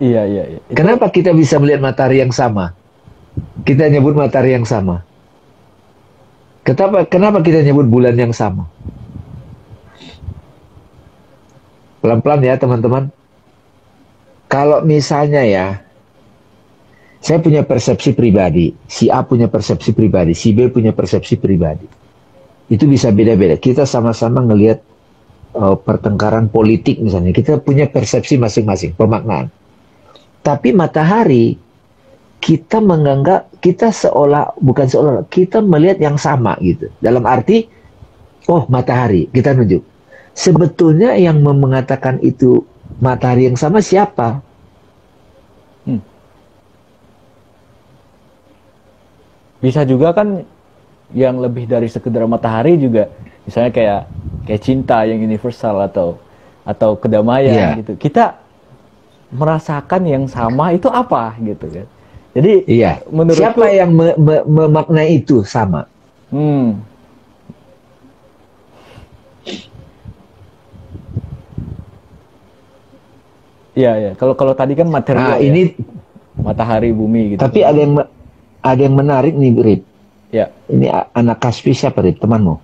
Iya. Kenapa kita bisa melihat matahari yang sama? Kita nyebut matahari yang sama. Kenapa kita nyebut bulan yang sama? Pelan-pelan ya teman-teman. Kalau misalnya ya, saya punya persepsi pribadi, si A punya persepsi pribadi, si B punya persepsi pribadi. Itu bisa beda-beda. Kita sama-sama ngelihat pertengkaran politik misalnya. Kita punya persepsi masing-masing, pemaknaan. Tapi matahari, kita menganggap, kita melihat yang sama gitu. Dalam arti, matahari, kita nunjuk. Sebetulnya yang mengatakan itu matahari yang sama siapa? Bisa juga kan yang lebih dari sekedar matahari juga, misalnya kayak cinta yang universal atau kedamaian gitu. Kita merasakan yang sama itu apa gitu kan. Jadi menurutku, siapa yang memaknai itu sama? Iya. Kalau tadi kan material ini matahari, bumi gitu. Tapi ada yang menarik nih, Rip. Ya. Ini anak Kaspi siapa, Rip? Temanmu?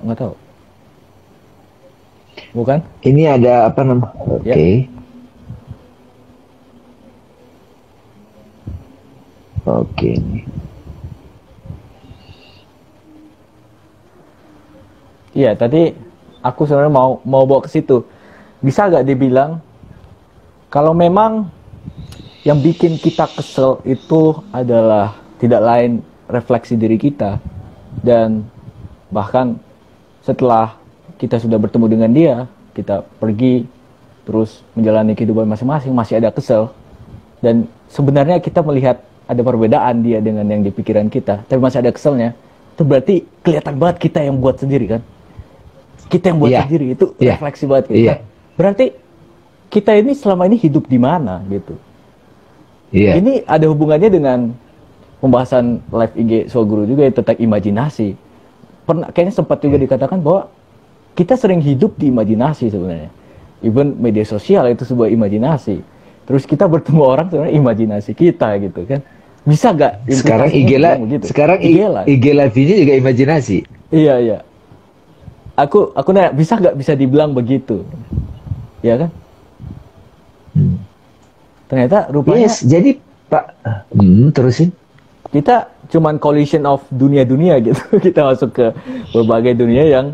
Nggak tahu. Bukan? Ini ada apa namanya? Oke. Iya, tadi aku sebenarnya mau bawa ke situ. Bisa nggak dibilang kalau memang yang bikin kita kesel itu adalah tidak lain refleksi diri kita, dan bahkan setelah kita sudah bertemu dengan dia, kita pergi terus menjalani kehidupan masing-masing, masih ada kesel, dan sebenarnya kita melihat ada perbedaan dia dengan yang di pikiran kita, tapi masih ada keselnya. Itu berarti kelihatan banget kita yang buat sendiri kan, kita yang buat sendiri, itu refleksi banget kita. Berarti kita ini selama ini hidup di mana gitu. Ini ada hubungannya dengan pembahasan live IG Swaguru juga tentang imajinasi. Kayaknya sempat juga dikatakan bahwa kita sering hidup di imajinasi sebenarnya. Even media sosial itu sebuah imajinasi. Terus kita bertemu orang sebenarnya imajinasi kita gitu kan. Bisa nggak? Sekarang IG live ini juga imajinasi. Iya. Aku nanya, bisa dibilang begitu? Ya kan? Ternyata rupanya jadi Pak, terusin. Kita cuman collision of dunia-dunia gitu. Kita masuk ke berbagai dunia yang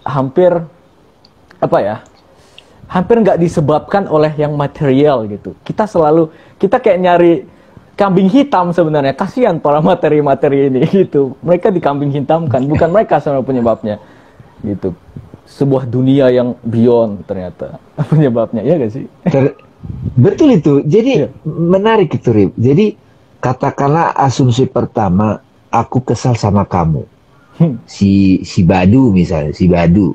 hampir nggak disebabkan oleh yang material gitu. Kita kayak nyari kambing hitam sebenarnya. Kasihan para materi-materi ini gitu. Mereka dikambing hitamkan, bukan mereka sebenarnya penyebabnya gitu. Sebuah dunia yang beyond ternyata penyebabnya, ya gak sih? Betul itu. Jadi menarik itu, Rip. Jadi katakanlah asumsi pertama, aku kesal sama kamu. Si Badu misalnya, si Badu.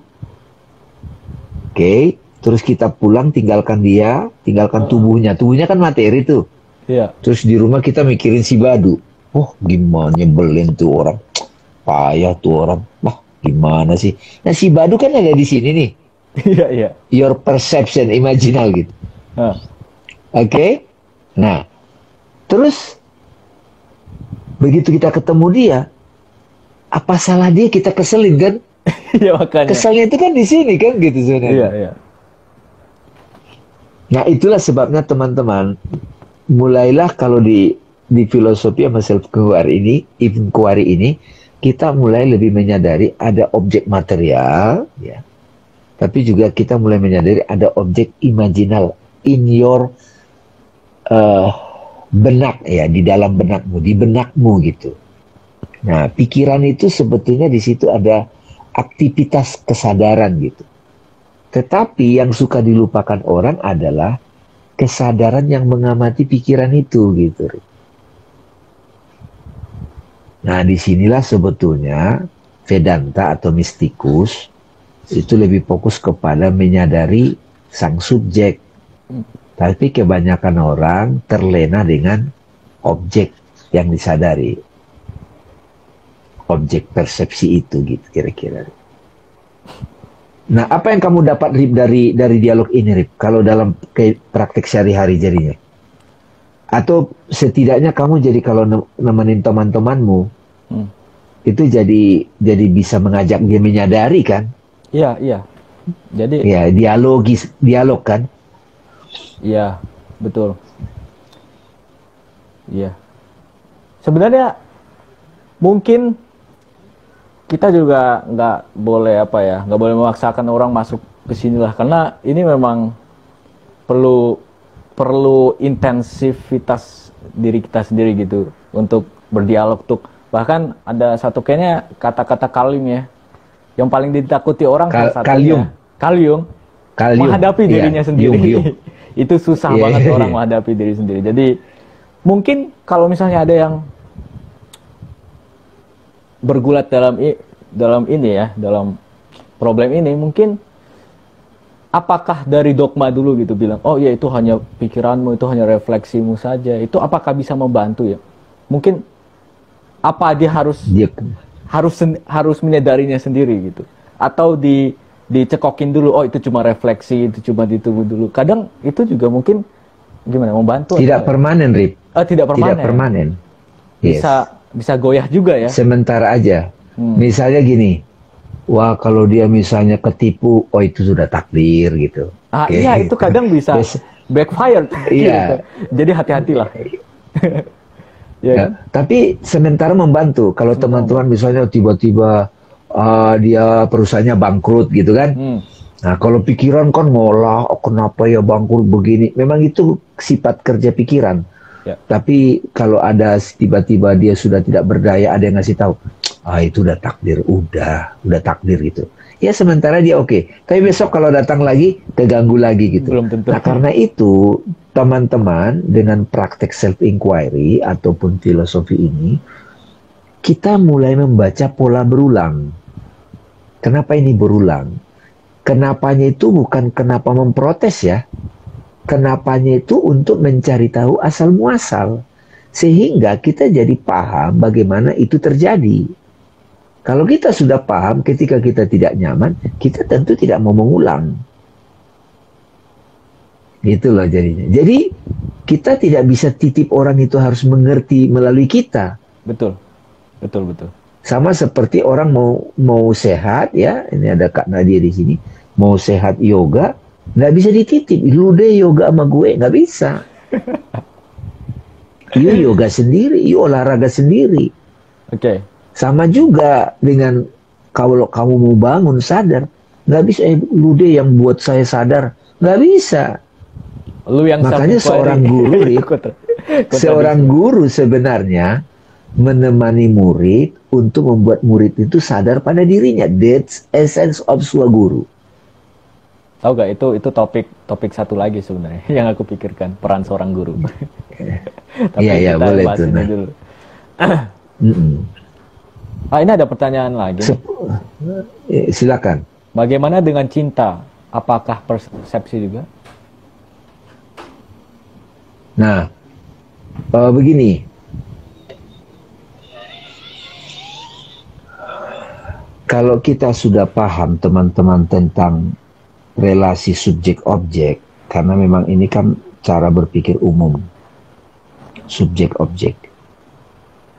Oke, terus kita pulang tinggalkan dia, tinggalkan tubuhnya. Tubuhnya kan materi tuh. Terus di rumah kita mikirin si Badu. Gimana nyebelin tuh orang. Payah tuh orang. Gimana sih? Nah, si Badu kan ada di sini nih. Iya. Your perception, imaginal gitu. Oke? Nah, terus begitu kita ketemu dia, apa salah dia kita keselin kan? Iya makanya. Kesalnya itu kan di sini kan gitu sebenarnya. Iya, iya. Nah itulah sebabnya teman-teman, mulailah kalau di filosofi sama self inquiry ini, kita mulai lebih menyadari ada objek material, ya. Tapi juga kita mulai menyadari ada objek imaginal in your benak, ya, di dalam benakmu, di benakmu gitu. Nah, pikiran itu sebetulnya di situ ada aktivitas kesadaran gitu. Tetapi yang suka dilupakan orang adalah kesadaran yang mengamati pikiran itu gitu. Nah, disinilah sebetulnya Vedanta atau mistikus itu lebih fokus kepada menyadari sang subjek. Tapi kebanyakan orang terlena dengan objek yang disadari. Objek persepsi itu gitu kira-kira. Nah, apa yang kamu dapat Rip dari dialog ini Rip? Kalau dalam praktek sehari-hari jadinya? Atau setidaknya kamu jadi kalau nemenin teman-temanmu itu jadi bisa mengajak dia menyadari kan? Iya, iya. Jadi ya dialog kan? iya, betul. Iya. Sebenarnya mungkin kita juga nggak boleh nggak boleh memaksakan orang masuk ke sinilah, karena ini memang perlu intensivitas diri kita sendiri gitu untuk berdialog tuh. Bahkan ada satu kayaknya kata-kata Kalim ya, yang paling ditakuti orang Kalium menghadapi dirinya sendiri. Itu susah banget orang menghadapi diri sendiri. Jadi mungkin kalau misalnya ada yang bergulat dalam problem ini, mungkin apakah dari dogma dulu gitu bilang, oh ya itu hanya pikiranmu, itu hanya refleksimu saja, itu apakah bisa membantu ya? Mungkin apa dia harus menyadarinya sendiri gitu, atau dicekokin dulu, oh itu cuma refleksi, itu cuma ditunggu dulu. Kadang itu juga mungkin gimana membantu? Tidak permanen, Rip. Tidak permanen. Bisa goyah juga ya. Sementara aja. Misalnya gini, wah kalau dia misalnya ketipu, oh itu sudah takdir gitu. Iya itu kadang bisa backfire. Iya. Jadi hati-hatilah. Ya, tapi sementara membantu. Kalau teman-teman misalnya tiba-tiba dia perusahaannya bangkrut gitu kan. Nah kalau pikiran kan ngolah, oh, kenapa ya bangkrut begini. Memang itu sifat kerja pikiran. Ya. Tapi kalau ada tiba-tiba dia sudah tidak berdaya, ada yang ngasih tahu, itu udah takdir, udah takdir gitu. Ya sementara dia oke. Tapi besok kalau datang lagi, keganggu lagi gitu. Belum tentu. Nah karena itu teman-teman dengan praktek self-inquiry ataupun filosofi ini, kita mulai membaca pola berulang. Kenapa ini berulang? Kenapanya itu bukan kenapa memprotes ya. Kenapanya itu untuk mencari tahu asal muasal. Sehingga kita jadi paham bagaimana itu terjadi. Kalau kita sudah paham ketika kita tidak nyaman, kita tentu tidak mau mengulang. Itulah jadinya. Jadi kita tidak bisa titip orang itu harus mengerti melalui kita. Betul. Sama seperti orang mau sehat ya, ini ada Kak Nadia di sini, mau sehat yoga, nggak bisa dititip. Lu deh yoga sama gue, nggak bisa. You yoga sendiri, you olahraga sendiri. Oke. Sama juga dengan kalau kamu mau bangun sadar, nggak bisa. Lu deh yang buat saya sadar, nggak bisa. Lu yang makanya seorang guru, seorang guru sebenarnya menemani murid untuk membuat murid itu sadar pada dirinya. That's essence of sebuah guru. Tahu gak, itu topik satu lagi sebenarnya yang aku pikirkan, peran seorang guru. Tapi iya boleh tuh. Nah. Dulu. Ini ada pertanyaan lagi. Silakan. Bagaimana dengan cinta? Apakah persepsi juga? Nah, begini. Kalau kita sudah paham teman-teman tentang relasi subjek-objek, karena memang ini kan cara berpikir umum, subjek-objek.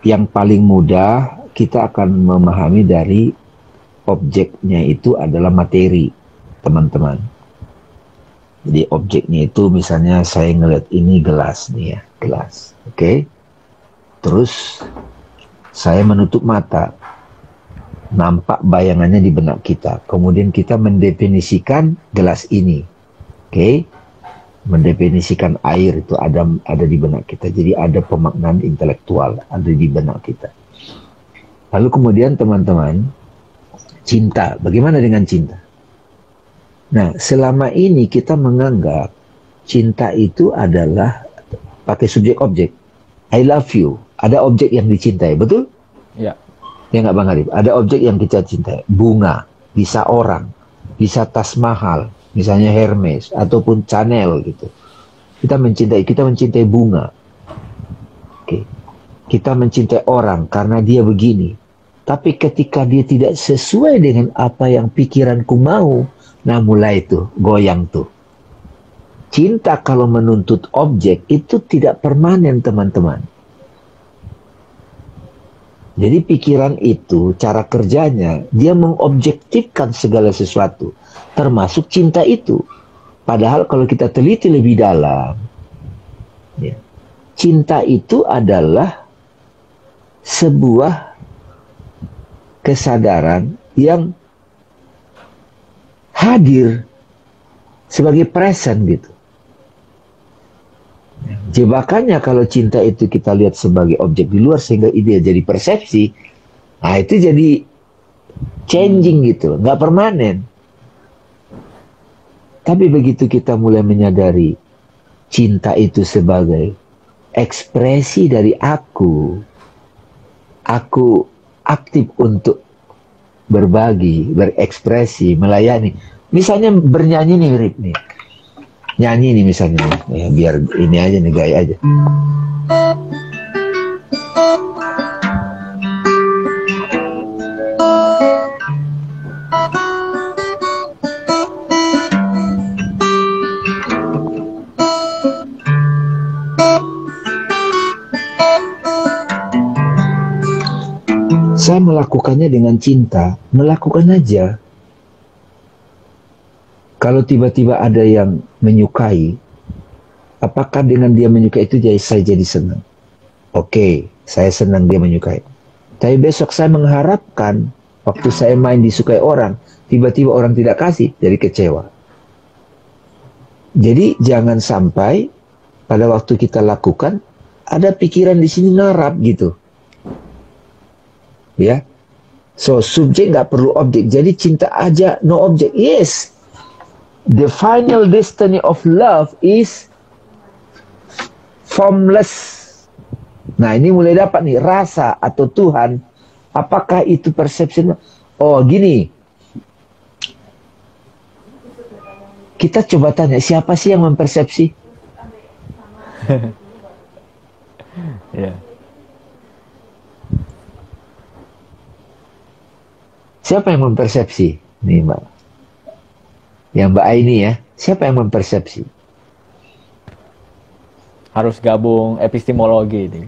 yang paling mudah kita akan memahami dari objeknya itu adalah materi, teman-teman. Jadi objeknya itu misalnya saya ngeliat ini gelas nih ya, gelas. Oke. Terus saya menutup mata. Nampak bayangannya di benak kita. Kemudian kita mendefinisikan gelas ini. Oke. Mendefinisikan air itu ada di benak kita. Jadi ada pemaknaan intelektual ada di benak kita. Lalu kemudian teman-teman, cinta. Bagaimana dengan cinta? Nah, selama ini kita menganggap cinta itu adalah pakai subjek objek. I love you. Ada objek yang dicintai, betul? Ya. Ya nggak Bang Arif? Ada objek yang kita cintai. Bunga, bisa orang, bisa tas mahal, misalnya Hermes ataupun Chanel gitu. Kita mencintai bunga. Oke. Kita mencintai orang karena dia begini. Tapi ketika dia tidak sesuai dengan apa yang pikiranku mau, nah mulai tuh goyang tuh. Cinta kalau menuntut objek itu tidak permanen, teman-teman. Jadi pikiran itu cara kerjanya dia mengobjektifkan segala sesuatu, termasuk cinta itu. Padahal kalau kita teliti lebih dalam, ya, cinta itu adalah sebuah kesadaran yang hadir sebagai present gitu. Jebakannya kalau cinta itu kita lihat sebagai objek di luar sehingga ide jadi persepsi, nah itu jadi changing gitu, nggak permanen. Tapi begitu kita mulai menyadari cinta itu sebagai ekspresi dari aku aktif untuk berbagi, berekspresi, melayani. Misalnya bernyanyi nih, Rip nih. Nyanyi nih misalnya, ya, biar ini aja nih, gaya aja. Saya melakukannya dengan cinta, melakukan aja. Kalau tiba-tiba ada yang menyukai, apakah dengan dia menyukai itu saya jadi senang? Oke, saya senang dia menyukai. Tapi besok saya mengharapkan waktu saya main disukai orang, tiba-tiba orang tidak kasih, jadi kecewa. Jadi jangan sampai pada waktu kita lakukan ada pikiran di sini ngarap gitu. Ya, so subjek nggak perlu objek. Jadi cinta aja, no objek. Yes, the final destiny of love is formless. Nah ini mulai dapat nih rasa atau Tuhan. Apakah itu persepsi? Oh gini, kita coba tanya siapa sih yang mempersepsi? Ya. Siapa yang mempersepsi? Nih Mbak. Yang Mbak Aini ya. Siapa yang mempersepsi? Harus gabung epistemologi nih.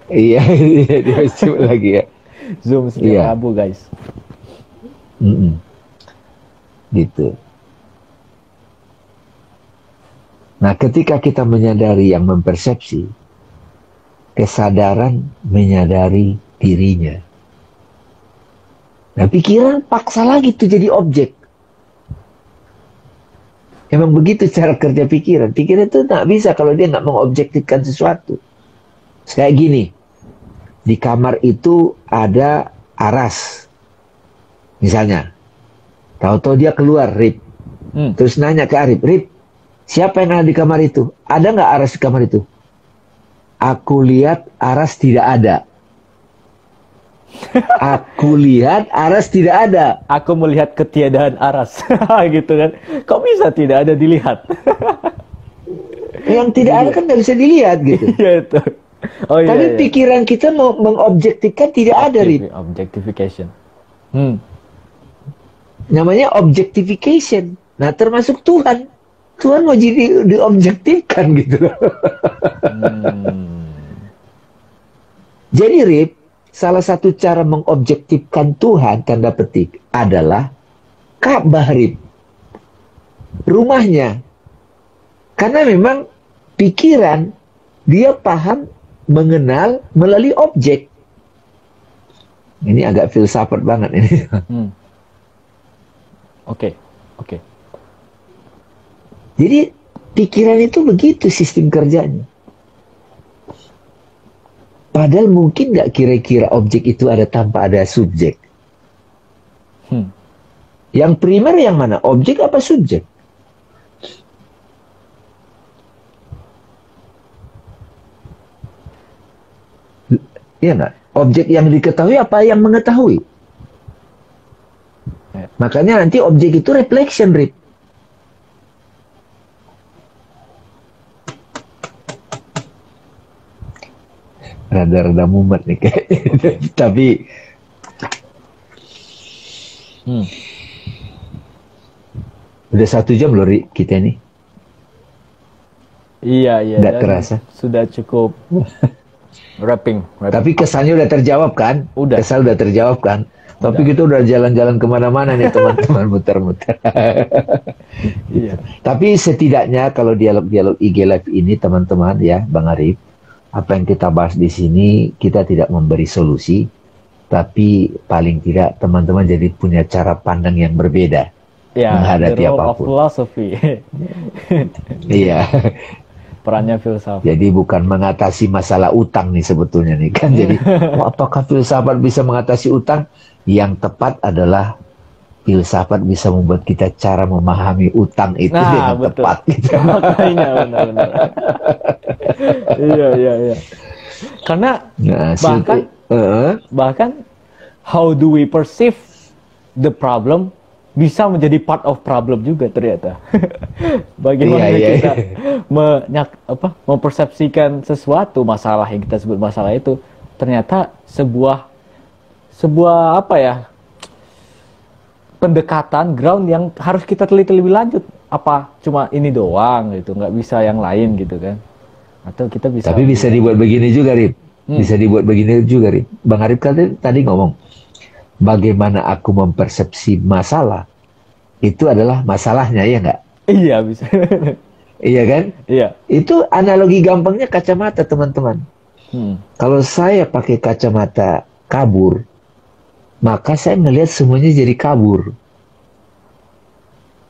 Iya, dia coba lagi ya. Zoom setiap Rabu guys. Gitu. Nah ketika kita menyadari yang mempersepsi, kesadaran menyadari dirinya. Nah pikiran paksa lagi tuh jadi objek. Emang begitu cara kerja pikiran. Pikiran itu nggak bisa kalau dia nggak mengobjektifkan sesuatu. Kayak gini, di kamar itu ada aras. Misalnya, tahu-tahu dia keluar, Rip. Terus nanya ke Arif, Rip, siapa yang ada di kamar itu? Ada nggak aras di kamar itu? Aku lihat aras tidak ada. Aku lihat aras tidak ada. Aku melihat ketiadaan aras. Gitu kan. Kok bisa tidak ada dilihat? Yang tidak ada kan nggak bisa dilihat gitu. Iya itu. Oh, tapi iya. pikiran kita mau mengobjektifkan tidak ada, Rip. Objectification. Namanya objectification. Nah termasuk Tuhan. Tuhan mau jadi diobjektifkan gitu. Jadi Rip, salah satu cara mengobjektifkan Tuhan, tanda petik, adalah Ka'bah, Rip. Rumahnya. Karena memang pikiran, dia paham, mengenal melalui objek. Ini agak filsafat banget ini. Oke. Jadi pikiran itu begitu sistem kerjanya. Padahal mungkin nggak kira-kira objek itu ada tanpa ada subjek. Yang primer yang mana? Objek apa subjek? Iya nggak? Objek yang diketahui apa yang mengetahui? Makanya nanti objek itu reflection, Rip. Rada-rada mumet nih kayak. Tapi udah 1 jam loh, Ri, kita nih. Iya. Nggak terasa. Sudah cukup wrapping. Tapi kesannya udah terjawab kan? Kesan udah terjawab kan? Tapi kita udah jalan-jalan kemana-mana nih teman-teman, muter-muter. Iya. Tapi setidaknya kalau dialog-dialog IG Live ini teman-teman ya, Bang Arif, apa yang kita bahas di sini kita tidak memberi solusi, tapi paling tidak teman-teman jadi punya cara pandang yang berbeda menghadapi apapun. Philosophy. Iya. Perannya filsafat. Jadi bukan mengatasi masalah utang nih sebetulnya nih kan. Jadi apakah filsafat bisa mengatasi utang? Yang tepat adalah filsafat bisa membuat kita cara memahami utang itu dengan betul. tepat. Gitu. Makanya benar. Iya. Karena bahkan how do we perceive the problem bisa menjadi part of problem juga ternyata. Bagaimana kita mempersepsikan sesuatu, masalah yang kita sebut masalah itu ternyata sebuah pendekatan ground yang harus kita teliti lebih lanjut. Apa cuma ini doang gitu, nggak bisa yang lain gitu kan? Atau kita bisa. Tapi bisa dibuat begini juga, Rip. Bisa dibuat begini juga, Rip. Bang Arif tadi ngomong, bagaimana aku mempersepsi masalah itu adalah masalahnya, ya nggak? Iya, bisa. Iya kan? Iya. Itu analogi gampangnya kacamata, teman-teman. Kalau saya pakai kacamata kabur, maka saya ngelihat semuanya jadi kabur.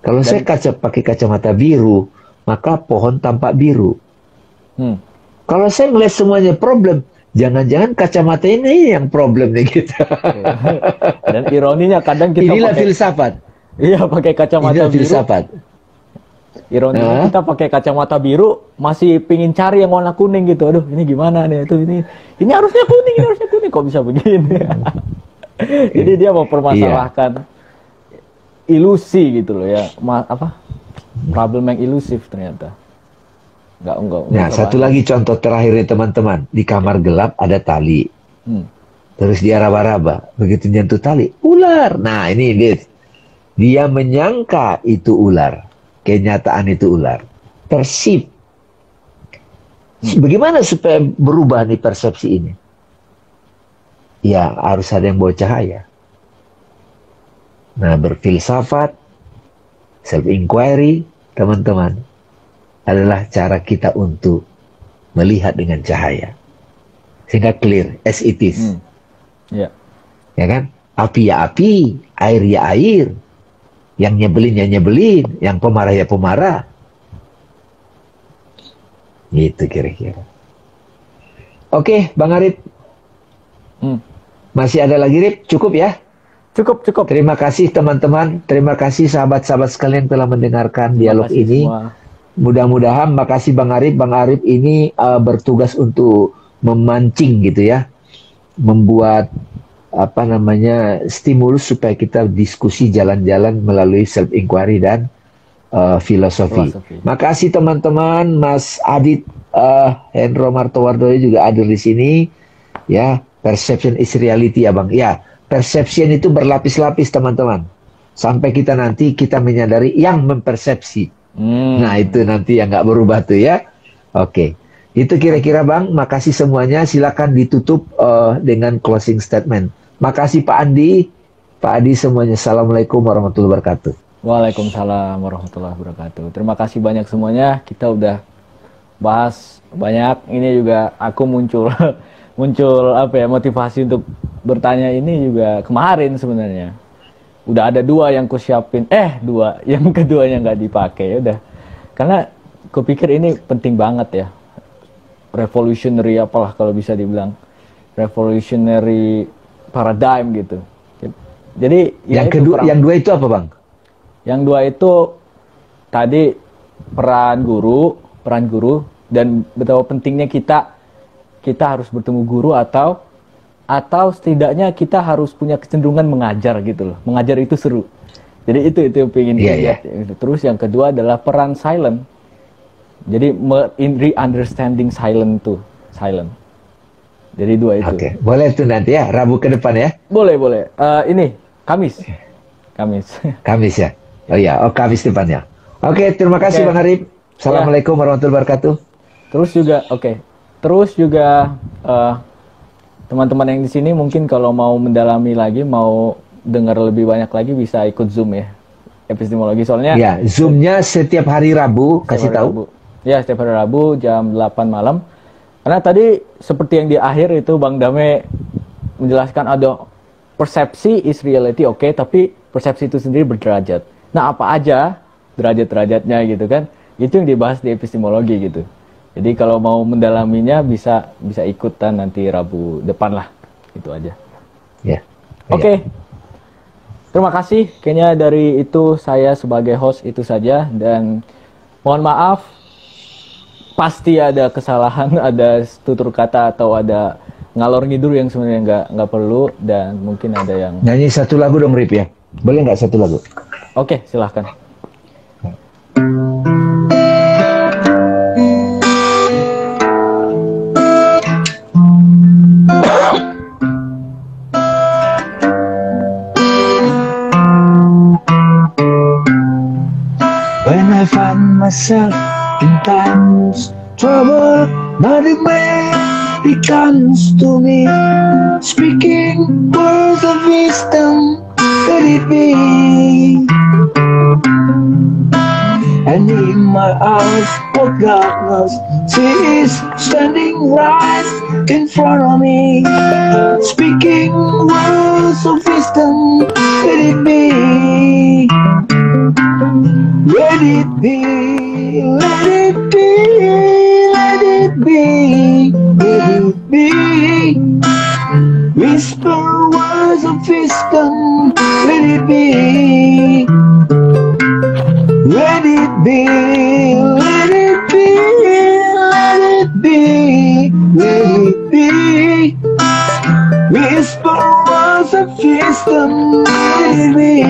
Kalau saya pakai kacamata biru, maka pohon tampak biru. Kalau saya ngelihat semuanya problem, jangan-jangan kacamata ini yang problemnya kita. Dan ironinya kadang kita inilah filsafat. Iya, pakai kacamata inilah biru. Filsafat. Ironinya kita pakai kacamata biru masih pingin cari yang warna kuning gitu. Aduh, ini gimana nih? Ini harusnya kuning, kok bisa begini? Jadi dia mempermasalahkan ilusi gitu loh ya. Problem yang ilusif ternyata. Enggak. Nah, satu lagi contoh terakhir nih teman-teman. Di kamar gelap ada tali. Terus dia raba-raba. Begitu nyentuh tali, ular. Nah, ini dia menyangka itu ular. Kenyataan itu ular. Persip. Bagaimana supaya berubah nih persepsi ini? Ya, harus ada yang bawa cahaya. Nah, berfilsafat, self-inquiry, teman-teman, adalah cara kita untuk melihat dengan cahaya. Sehingga clear, as it is. Ya kan? Api ya api, air ya air. Yang nyebelin ya nyebelin, yang pemarah ya pemarah. Gitu kira-kira. Oke, Bang Arif. Masih ada lagi, Rip? Cukup ya? Cukup. Terima kasih teman-teman. Terima kasih sahabat-sahabat sekalian telah mendengarkan dialog ini. Semua. Mudah-mudahan, makasih Bang Arif. Bang Arif ini bertugas untuk memancing gitu ya. Membuat stimulus supaya kita diskusi jalan-jalan melalui self-inquiry dan filosofi. Makasih teman-teman. Mas Adit Hendro Martowardoyo juga ada di sini. Ya, perception is reality ya Bang. Ya, perception itu berlapis-lapis teman-teman. Sampai kita nanti kita menyadari yang mempersepsi. Nah, itu nanti yang nggak berubah tuh ya. Oke. Itu kira-kira Bang, makasih semuanya. Silakan ditutup dengan closing statement. Makasih Pak Andi, Pak Adi semuanya. Assalamualaikum warahmatullahi wabarakatuh. Waalaikumsalam warahmatullahi wabarakatuh. Terima kasih banyak semuanya. Kita udah bahas banyak. Ini juga aku muncul muncul apa ya, motivasi untuk bertanya ini juga kemarin sebenarnya. Udah ada 2 yang ku siapin, 2 yang keduanya nggak dipakai. Ya udah, karena kupikir ini penting banget ya, revolutionary apalah kalau bisa dibilang, revolutionary paradigm gitu. Jadi yang dua itu apa Bang? Yang 2 itu tadi peran guru dan betapa pentingnya kita harus bertemu guru atau setidaknya kita harus punya kecenderungan mengajar gitu loh. Mengajar itu seru. Jadi itu yang pengen lihat. Terus yang kedua adalah peran silent. Jadi re-understanding silent. Jadi 2 itu. Oke, boleh tuh nanti ya, Rabu ke depan ya? Boleh. Ini Kamis ya? Oh iya, Kamis depannya. Oke, terima kasih Bang Arif. Assalamualaikum warahmatullahi wabarakatuh. Terus juga teman-teman yang di sini mungkin kalau mau mendalami lagi, mau dengar lebih banyak lagi, bisa ikut Zoom ya, epistemologi. Soalnya ya, Zoom-nya setiap hari Rabu, kasih tahu. Ya, setiap hari Rabu jam 8 malam. Karena tadi seperti yang di akhir itu Bang Dame menjelaskan ada persepsi is reality, tapi persepsi itu sendiri berderajat. Nah, apa aja derajat-derajatnya gitu kan? Itu yang dibahas di epistemologi gitu. Jadi kalau mau mendalaminya bisa ikutan nanti Rabu depan lah. Itu aja. Ya. Oke. Terima kasih. Kayaknya dari itu saya sebagai host itu saja, dan mohon maaf pasti ada kesalahan, ada tutur kata atau ada ngalor ngidur yang sebenarnya nggak perlu, dan mungkin ada yang nyanyi satu lagu dong Rip ya. Boleh nggak satu lagu? Oke, silahkan. When I find myself in times trouble, nothing it comes to me, speaking words of wisdom, could it be? And in my eyes of darkness, she is standing right in front of me, speaking words of wisdom, could it be? Let it be, let it be, let it be, let it be. Whisper words of wisdom, let it be. Let it be, let it be, let it be, let it be. Whisper words of wisdom, let it be.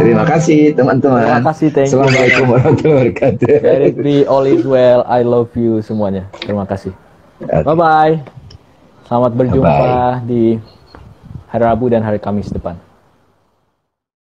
Terima kasih teman-teman. Terima kasih, thank you. Assalamualaikum warahmatullahi wabarakatuh. Let it be, all is well, I love you semuanya. Terima kasih. Okay. Bye-bye. Selamat berjumpa Bye-bye. di hari Rabu dan hari Kamis depan.